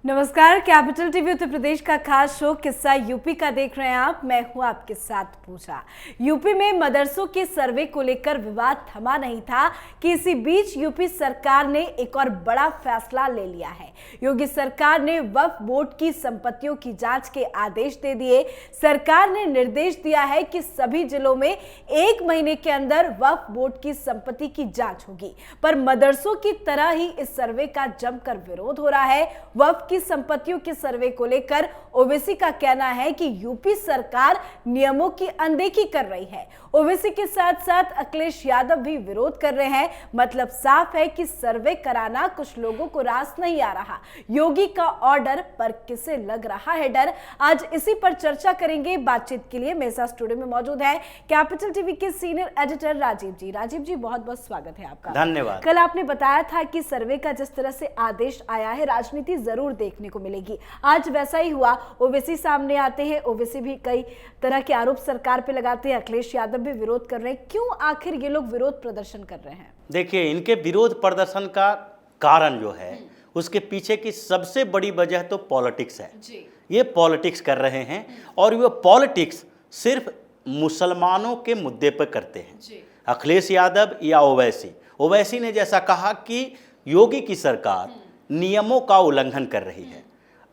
नमस्कार, capital TV Uttar Pradesh का खास शो किस्सा यूपी का देख रहे हैं आप। मैं हूं आपके साथ पूजा। यूपी में मदरसों के सर्वे को लेकर विवाद थमा नहीं था कि इसी बीच यूपी सरकार ने एक और बड़ा फैसला ले लिया है। योगी सरकार ने वक्फ बोर्ड की संपत्तियों की जांच के आदेश दे दिए। सरकार ने निर्देश दिया है कि सभी जिलों में 1 महीने के अंदर वक्फ बोर्ड की संपत्ति की जांच होगी। पर मदरसों की तरह ही इस सर्वे का जमकर विरोध हो रहा है। वक्फ की संपत्तियों के सर्वे को लेकर ओवैसी का कहना है कि यूपी सरकार नियमों की अनदेखी कर रही है। ओवैसी के साथ साथ अखिलेश यादव भी विरोध कर रहे हैं। मतलब साफ है कि सर्वे कराना कुछ लोगों को रास नहीं आ रहा। योगी का ऑर्डर पर किसे लग रहा है डर, आज इसी पर चर्चा करेंगे। बातचीत के लिए मेरे साथ स्टूडियो में मौजूद है कैपिटल टीवी के सीनियर एडिटर राजीव जी। राजीव जी, बहुत बहुत स्वागत है आपका। धन्यवाद। कल आपने बताया था कि सर्वे का जिस तरह से आदेश आया है, राजनीति जरूर देखने को मिलेगी। आज वैसा ही हुआ। ओवैसी सामने आते हैं, ओवैसी भी कई तरह के आरोप सरकार पे लगाते हैं। अखिलेश यादव भी विरोध कर रहे हैं। क्यों आखिर ये लोग विरोध प्रदर्शन कर रहे हैं? देखिए, इनके विरोध प्रदर्शन का कारण जो है उसके पीछे की सबसे बड़ी वजह तो पॉलिटिक्स है जी। ये पॉलिटिक्स कर रहे हैं और वो पॉलिटिक्स सिर्फ मुसलमानों के मुद्दे पर करते हैं जी। अखिलेश यादव या ओवैसी ने जैसा कहा कि योगी की सरकार नियमों का उल्लंघन कर रही है।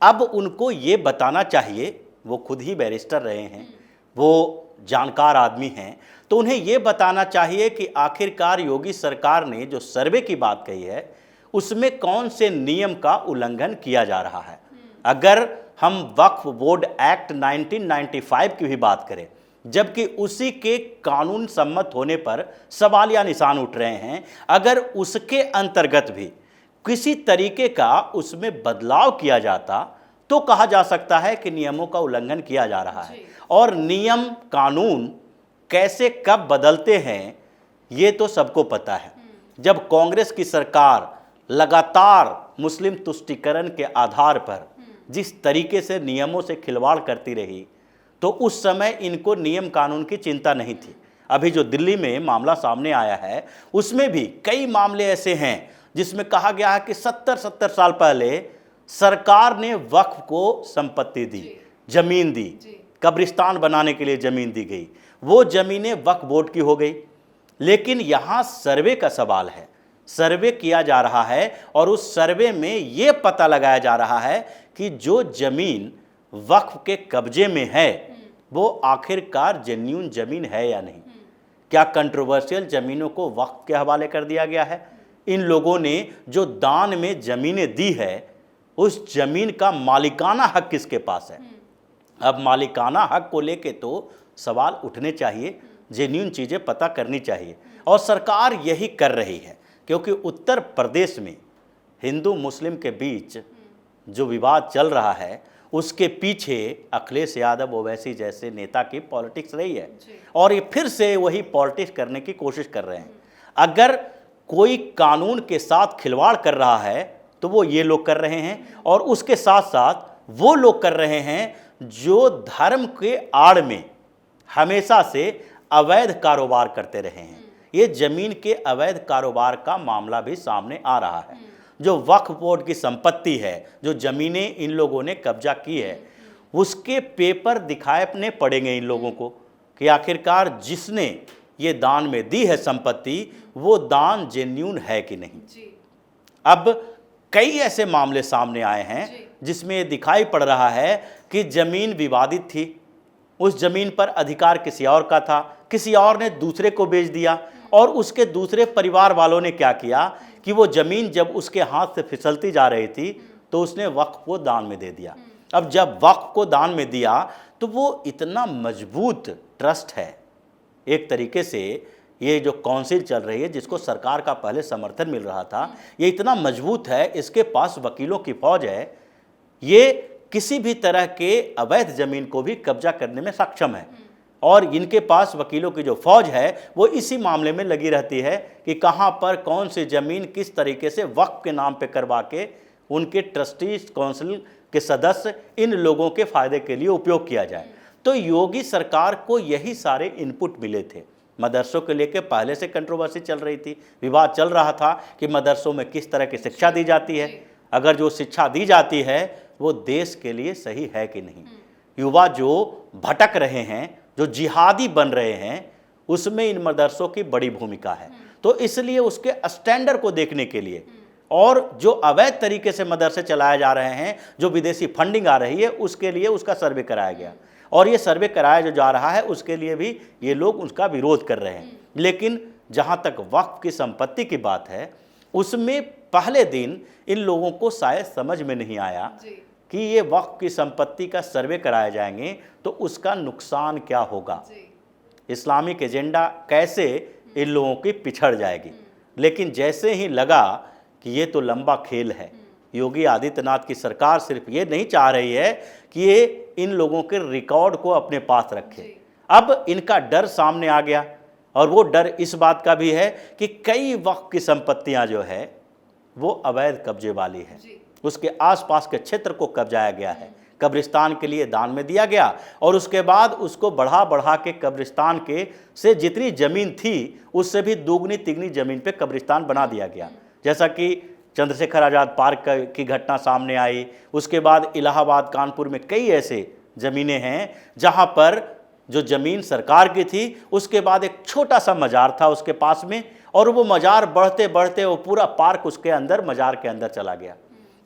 अब उनको ये बताना चाहिए, वो खुद ही बैरिस्टर रहे हैं, वो जानकार आदमी हैं, तो उन्हें ये बताना चाहिए कि आखिरकार योगी सरकार ने जो सर्वे की बात कही है उसमें कौन से नियम का उल्लंघन किया जा रहा है। अगर हम वक्फ बोर्ड एक्ट 1995 की भी बात करें, जबकि उसी के कानून सम्मत होने पर सवाल या निशान उठ रहे हैं, अगर उसके अंतर्गत भी किसी तरीके का उसमें बदलाव किया जाता तो कहा जा सकता है कि नियमों का उल्लंघन किया जा रहा है। और नियम कानून कैसे कब बदलते हैं ये तो सबको पता है। जब कांग्रेस की सरकार लगातार मुस्लिम तुष्टीकरण के आधार पर जिस तरीके से नियमों से खिलवाड़ करती रही तो उस समय इनको नियम कानून की चिंता नहीं थी। अभी जो दिल्ली में मामला सामने आया है उसमें भी कई मामले ऐसे हैं जिसमें कहा गया है कि 70 साल पहले सरकार ने वक्फ को संपत्ति दी, जमीन दी, कब्रिस्तान बनाने के लिए जमीन दी गई, वो जमीनें वक्फ बोर्ड की हो गई। लेकिन यहाँ सर्वे का सवाल है, सर्वे किया जा रहा है और उस सर्वे में ये पता लगाया जा रहा है कि जो जमीन वक्फ के कब्जे में है वो आखिरकार जेन्युइन जमीन है या नहीं। क्या कंट्रोवर्शियल जमीनों को वक्फ के हवाले कर दिया गया है? इन लोगों ने जो दान में जमीनें दी है उस जमीन का मालिकाना हक किसके पास है? अब मालिकाना हक को लेके तो सवाल उठने चाहिए, जेन्युइन चीज़ें पता करनी चाहिए और सरकार यही कर रही है। क्योंकि उत्तर प्रदेश में हिंदू मुस्लिम के बीच जो विवाद चल रहा है उसके पीछे अखिलेश यादव ओवैसी जैसे नेता की पॉलिटिक्स रही है और ये फिर से वही पॉलिटिक्स करने की कोशिश कर रहे हैं। अगर कोई कानून के साथ खिलवाड़ कर रहा है तो वो ये लोग कर रहे हैं और उसके साथ साथ वो लोग कर रहे हैं जो धर्म के आड़ में हमेशा से अवैध कारोबार करते रहे हैं। ये जमीन के अवैध कारोबार का मामला भी सामने आ रहा है। जो वक्फ बोर्ड की संपत्ति है, जो जमीनें इन लोगों ने कब्जा की है, उसके पेपर दिखाने पड़ेंगे इन लोगों को कि आखिरकार जिसने ये दान में दी है संपत्ति वो दान जेन्युइन है कि नहीं जी। अब कई ऐसे मामले सामने आए हैं जिसमें ये दिखाई पड़ रहा है कि जमीन विवादित थी, उस जमीन पर अधिकार किसी और का था, किसी और ने दूसरे को बेच दिया और उसके दूसरे परिवार वालों ने क्या किया कि वो जमीन जब उसके हाथ से फिसलती जा रही थी तो उसने वक्फ को दान में दे दिया। अब जब वक्फ को दान में दिया तो वो इतना मजबूत ट्रस्ट है, एक तरीके से ये जो काउंसिल चल रही है जिसको सरकार का पहले समर्थन मिल रहा था, ये इतना मजबूत है, इसके पास वकीलों की फौज है, ये किसी भी तरह के अवैध जमीन को भी कब्जा करने में सक्षम है और इनके पास वकीलों की जो फौज है वो इसी मामले में लगी रहती है कि कहाँ पर कौन सी ज़मीन किस तरीके से वक्फ के नाम पे करवा के उनके ट्रस्टी काउंसिल के सदस्य इन लोगों के फ़ायदे के लिए उपयोग किया जाए। तो योगी सरकार को यही सारे इनपुट मिले थे। मदरसों को लेकर पहले से कंट्रोवर्सी चल रही थी, विवाद चल रहा था कि मदरसों में किस तरह की शिक्षा दी जाती है। अगर जो शिक्षा दी जाती है वो देश के लिए सही है कि नहीं। युवा जो भटक रहे हैं, जो जिहादी बन रहे हैं, उसमें इन मदरसों की बड़ी भूमिका है। तो इसलिए उसके स्टैंडर्ड को देखने के लिए और जो अवैध तरीके से मदरसे चलाए जा रहे हैं, जो विदेशी फंडिंग आ रही है, उसके लिए उसका सर्वे कराया गया। और ये सर्वे कराया जो जा रहा है उसके लिए भी ये लोग उसका विरोध कर रहे हैं। लेकिन जहाँ तक वक्फ की संपत्ति की बात है, उसमें पहले दिन इन लोगों को शायद समझ में नहीं आया कि ये वक्फ की संपत्ति का सर्वे कराए जाएंगे तो उसका नुकसान क्या होगा, इस्लामिक एजेंडा कैसे इन लोगों की पिछड़ जाएगी। लेकिन जैसे ही लगा कि ये तो लंबा खेल है, योगी आदित्यनाथ की सरकार सिर्फ ये नहीं चाह रही है कि ये इन लोगों के रिकॉर्ड को अपने पास रखे, अब इनका डर सामने आ गया। और वो डर इस बात का भी है कि कई वक्फ की संपत्तियां जो है वो अवैध कब्जे वाली है, उसके आसपास के क्षेत्र को कब्जाया गया है, कब्रिस्तान के लिए दान में दिया गया और उसके बाद उसको बढ़ा बढ़ा के कब्रिस्तान के से जितनी ज़मीन थी उससे भी दोगुनी तिगनी ज़मीन पे कब्रिस्तान बना दिया गया। जैसा कि चंद्रशेखर आज़ाद पार्क की घटना सामने आई, उसके बाद इलाहाबाद कानपुर में कई ऐसे ज़मीनें हैं जहां पर जो ज़मीन सरकार की थी उसके बाद एक छोटा सा मज़ार था उसके पास में, और वो मज़ार बढ़ते बढ़ते वो पूरा पार्क उसके अंदर मज़ार के अंदर चला गया।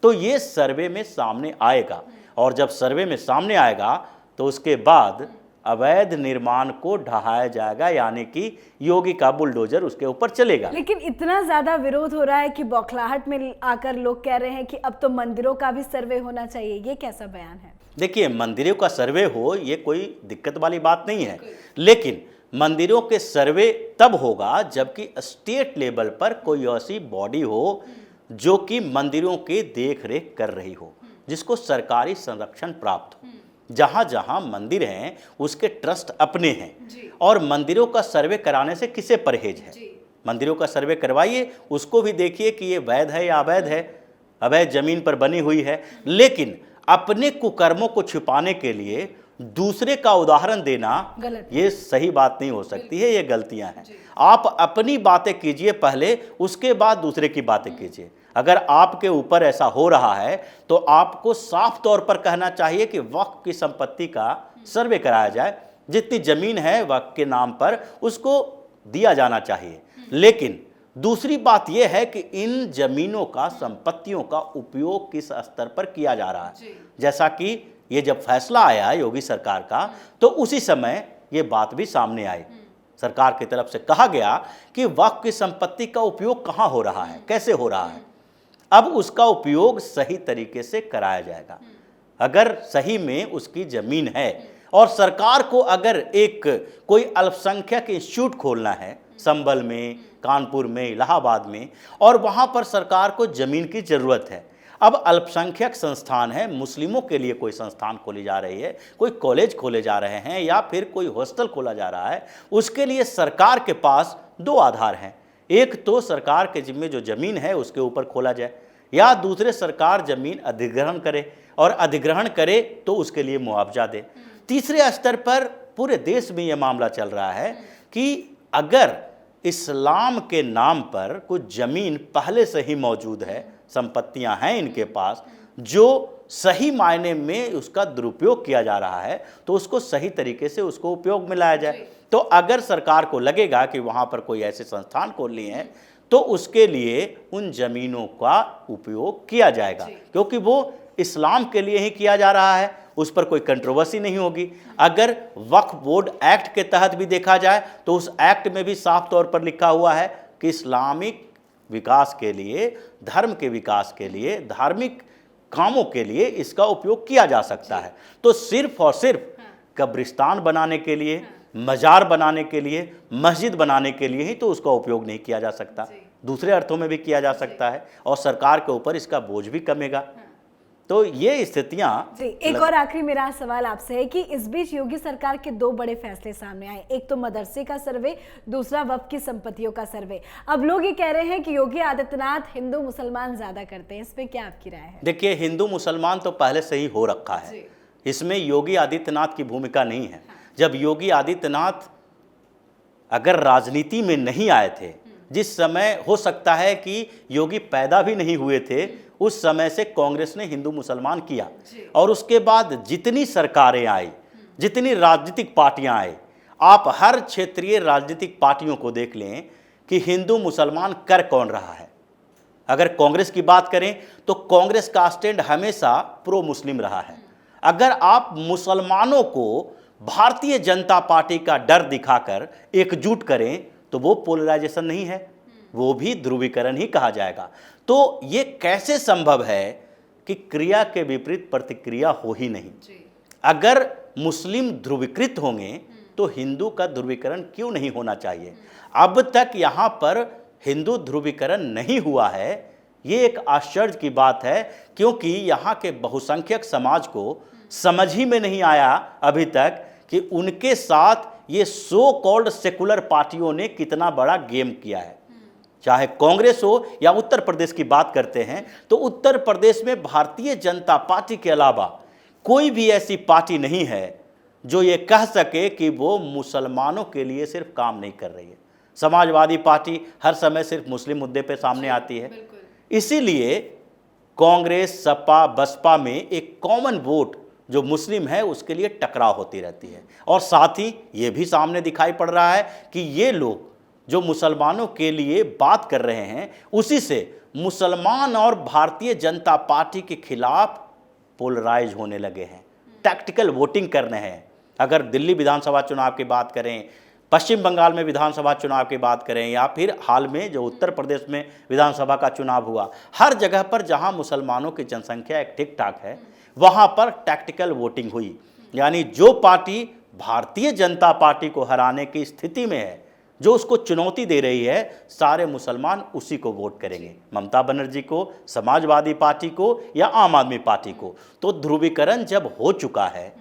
तो ये सर्वे में सामने आएगा और जब सर्वे में सामने आएगा तो उसके बाद अवैध निर्माण को ढहाया जाएगा, यानी कि योगी का बुलडोजर उसके ऊपर चलेगा। लेकिन इतना ज्यादा विरोध हो रहा है कि बौखलाहट में आकर लोग कह रहे हैं कि अब तो मंदिरों का भी सर्वे होना चाहिए, ये कैसा बयान है? देखिए, मंदिरों का सर्वे हो ये कोई दिक्कत वाली बात नहीं है, लेकिन मंदिरों के सर्वे तब होगा जबकि स्टेट लेवल पर कोई ऐसी बॉडी हो जो कि मंदिरों की देख रेख कर रही हो, जिसको सरकारी संरक्षण प्राप्त हो। जहाँ जहाँ मंदिर हैं उसके ट्रस्ट अपने हैं और मंदिरों का सर्वे कराने से किसे परहेज है? मंदिरों का सर्वे करवाइए, उसको भी देखिए कि ये वैध है या अवैध है, अवैध जमीन पर बनी हुई है। लेकिन अपने कुकर्मों को छिपाने के लिए दूसरे का उदाहरण देना ये सही बात नहीं हो सकती है, ये गलतियां हैं। आप अपनी बातें कीजिए पहले, उसके बाद दूसरे की बातें कीजिए। अगर आपके ऊपर ऐसा हो रहा है तो आपको साफ तौर पर कहना चाहिए कि वक्फ की संपत्ति का सर्वे कराया जाए, जितनी जमीन है वक्फ के नाम पर उसको दिया जाना चाहिए। लेकिन दूसरी बात यह है कि इन जमीनों का, संपत्तियों का उपयोग किस स्तर पर किया जा रहा है। जैसा कि ये जब फैसला आया योगी सरकार का तो उसी समय ये बात भी सामने आई। सरकार की तरफ से कहा गया कि वक्फ की संपत्ति का उपयोग कहाँ हो रहा है, कैसे हो रहा है, अब उसका उपयोग सही तरीके से कराया जाएगा। अगर सही में उसकी जमीन है और सरकार को अगर एक कोई अल्पसंख्यक इंस्टीट्यूट खोलना है संभल में, कानपुर में, इलाहाबाद में, और वहाँ पर सरकार को ज़मीन की ज़रूरत है, अब अल्पसंख्यक संस्थान है, मुस्लिमों के लिए कोई संस्थान खोली जा रही है, कोई कॉलेज खोले जा रहे हैं या फिर कोई हॉस्टल खोला जा रहा है, उसके लिए सरकार के पास दो आधार हैं। एक तो सरकार के जिम्मे जो ज़मीन है उसके ऊपर खोला जाए, या दूसरे सरकार ज़मीन अधिग्रहण करे, और अधिग्रहण करे तो उसके लिए मुआवजा दे। तीसरे स्तर पर पूरे देश में यह मामला चल रहा है कि अगर इस्लाम के नाम पर कुछ ज़मीन पहले से ही मौजूद है, संपत्तियां हैं इनके पास, जो सही मायने में उसका दुरुपयोग किया जा रहा है, तो उसको सही तरीके से उसको उपयोग में लाया जाए। तो अगर सरकार को लगेगा कि वहाँ पर कोई ऐसे संस्थान खोलने हैं तो उसके लिए उन ज़मीनों का उपयोग किया जाएगा, क्योंकि वो इस्लाम के लिए ही किया जा रहा है, उस पर कोई कंट्रोवर्सी नहीं होगी। अगर वक्फ बोर्ड एक्ट के तहत भी देखा जाए तो उस एक्ट में भी साफ तौर पर लिखा हुआ है कि इस्लामिक विकास के लिए, धर्म के विकास के लिए, धार्मिक कामों के लिए इसका उपयोग किया जा सकता है। तो सिर्फ और सिर्फ कब्रिस्तान बनाने के लिए, मज़ार बनाने के लिए, मस्जिद बनाने के लिए ही तो उसका उपयोग नहीं किया जा सकता, दूसरे अर्थों में भी किया जा सकता है और सरकार के ऊपर इसका बोझ भी कमेगा। तो ये स्थितियां जी। एक और आखिरी मेरा सवाल आपसे है कि इस बीच योगी सरकार के दो बड़े फैसले सामने आए, एक तो मदरसे का सर्वे, दूसरा वक्फ की संपत्तियों का सर्वे। अब लोग ये कह रहे हैं कि योगी आदित्यनाथ हिंदू मुसलमान ज्यादा करते हैं, इस पे क्या आपकी राय है? देखिए, हिंदू मुसलमान तो पहले से ही हो रखा है, इसमें योगी आदित्यनाथ की भूमिका नहीं है। जब योगी आदित्यनाथ अगर राजनीति में नहीं आए थे, जिस समय हो सकता है कि योगी पैदा भी नहीं हुए थे, उस समय से कांग्रेस ने हिंदू मुसलमान किया। और उसके बाद जितनी सरकारें आई, जितनी राजनीतिक पार्टियां आई, आप हर क्षेत्रीय राजनीतिक पार्टियों को देख लें कि हिंदू मुसलमान कर कौन रहा है। अगर कांग्रेस की बात करें तो कांग्रेस का स्टैंड हमेशा प्रो मुस्लिम रहा है। अगर आप मुसलमानों को भारतीय जनता पार्टी का डर दिखाकर एकजुट करें तो वो पोलराइजेशन नहीं है, वो भी ध्रुवीकरण ही कहा जाएगा। तो ये कैसे संभव है कि क्रिया के विपरीत प्रतिक्रिया हो ही नहीं। अगर मुस्लिम ध्रुवीकृत होंगे तो हिंदू का ध्रुवीकरण क्यों नहीं होना चाहिए। अब तक यहाँ पर हिंदू ध्रुवीकरण नहीं हुआ है, ये एक आश्चर्य की बात है, क्योंकि यहाँ के बहुसंख्यक समाज को समझ ही में नहीं आया अभी तक कि उनके साथ ये सो कॉल्ड सेकुलर पार्टियों ने कितना बड़ा गेम किया है। चाहे कांग्रेस हो या उत्तर प्रदेश की बात करते हैं तो उत्तर प्रदेश में भारतीय जनता पार्टी के अलावा कोई भी ऐसी पार्टी नहीं है जो ये कह सके कि वो मुसलमानों के लिए सिर्फ काम नहीं कर रही है। समाजवादी पार्टी हर समय सिर्फ मुस्लिम मुद्दे पे सामने आती है। इसीलिए कांग्रेस, सपा, बसपा में एक कॉमन वोट जो मुस्लिम है उसके लिए टकराव होती रहती है। और साथ ही ये भी सामने दिखाई पड़ रहा है कि ये लोग जो मुसलमानों के लिए बात कर रहे हैं उसी से मुसलमान और भारतीय जनता पार्टी के खिलाफ पोलराइज होने लगे हैं, टैक्टिकल वोटिंग कर रहे हैं। अगर दिल्ली विधानसभा चुनाव की बात करें, पश्चिम बंगाल में विधानसभा चुनाव की बात करें, या फिर हाल में जो उत्तर प्रदेश में विधानसभा का चुनाव हुआ, हर जगह पर जहां मुसलमानों की जनसंख्या एक ठीक ठाक है वहां पर टैक्टिकल वोटिंग हुई। यानी जो पार्टी भारतीय जनता पार्टी को हराने की स्थिति में है, जो उसको चुनौती दे रही है, सारे मुसलमान उसी को वोट करेंगे, ममता बनर्जी को, समाजवादी पार्टी को या आम आदमी पार्टी को। तो ध्रुवीकरण जब हो चुका है,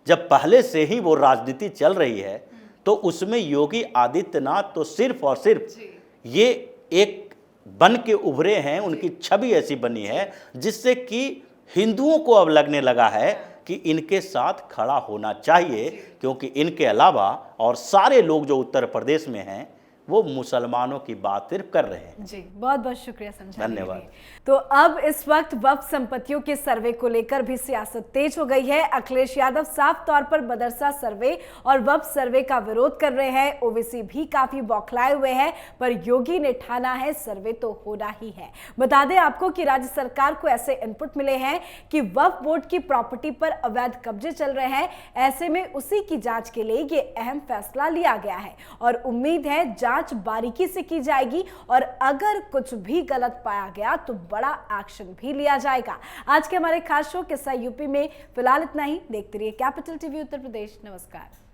जब पहले से ही वो राजनीति चल रही है, तो उसमें योगी आदित्यनाथ तो सिर्फ और सिर्फ ये एक बन के उभरे हैं, उनकी छवि ऐसी बनी है जिससे कि हिंदुओं को अब लगने लगा है कि इनके साथ खड़ा होना चाहिए, क्योंकि इनके अलावा और सारे लोग जो उत्तर प्रदेश में हैं वो मुसलमानों की बात सिर्फ कर रहे हैं। जी, बहुत बहुत शुक्रिया समझाने के लिए। धन्यवाद। तो अब इस वक्त वक्फ संपत्तियों के सर्वे को लेकर भी सियासत तेज हो गई है। अखिलेश यादव साफ तौर पर मदरसा सर्वे और वक्फ सर्वे का विरोध कर रहे हैं। ओवैसी भी काफी बौखलाए हुए हैं, पर योगी ने ठाना है सर्वे तो होना ही है। बता दें आपको कि राज्य सरकार को ऐसे इनपुट मिले हैं कि वक्फ बोर्ड की प्रॉपर्टी पर अवैध कब्जे चल रहे हैं। ऐसे में उसी की जांच के लिए ये अहम फैसला लिया गया है और उम्मीद है जांच बारीकी से की जाएगी और अगर कुछ भी गलत पाया गया तो बड़ा एक्शन भी लिया जाएगा। आज के हमारे खास शो किस्सा यूपी में फिलहाल इतना ही। देखते रहिए कैपिटल टीवी उत्तर प्रदेश। नमस्कार।